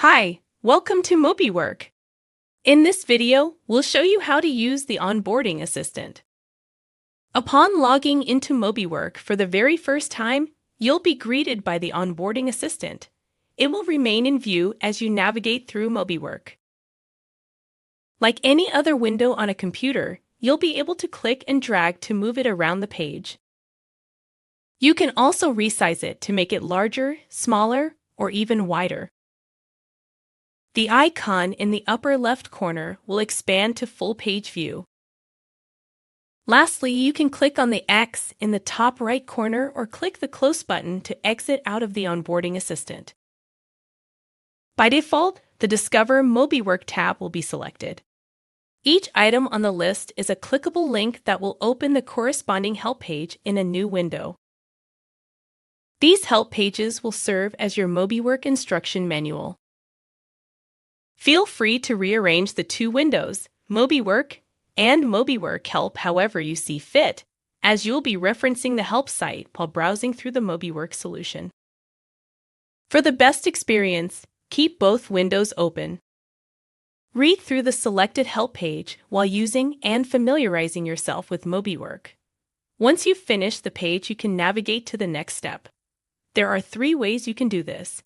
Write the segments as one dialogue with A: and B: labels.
A: Hi, welcome to MobiWork. In this video, we'll show you how to use the Onboarding Assistant. Upon logging into MobiWork for the very first time, you'll be greeted by the Onboarding Assistant. It will remain in view as you navigate through MobiWork. Like any other window on a computer, you'll be able to click and drag to move it around the page. You can also resize it to make it larger, smaller, or even wider. The icon in the upper left corner will expand to full page view. Lastly, you can click on the X in the top right corner or click the close button to exit out of the Onboarding Assistant. By default, the Discover MobiWork tab will be selected. Each item on the list is a clickable link that will open the corresponding help page in a new window. These help pages will serve as your MobiWork instruction manual. Feel free to rearrange the two windows, MobiWork and MobiWork Help, however you see fit, as you'll be referencing the help site while browsing through the MobiWork solution. For the best experience, keep both windows open. Read through the selected help page while using and familiarizing yourself with MobiWork. Once you've finished the page, you can navigate to the next step. There are 3 ways you can do this.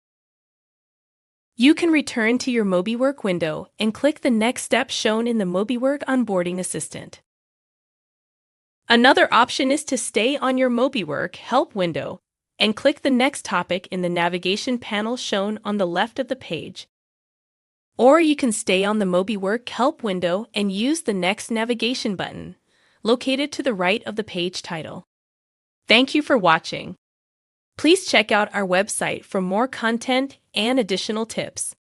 A: You can return to your MobiWork window and click the next step shown in the MobiWork Onboarding Assistant. Another option is to stay on your MobiWork Help window and click the next topic in the navigation panel shown on the left of the page. Or you can stay on the MobiWork Help window and use the next navigation button, located to the right of the page title. Thank you for watching. Please check out our website for more content and additional tips.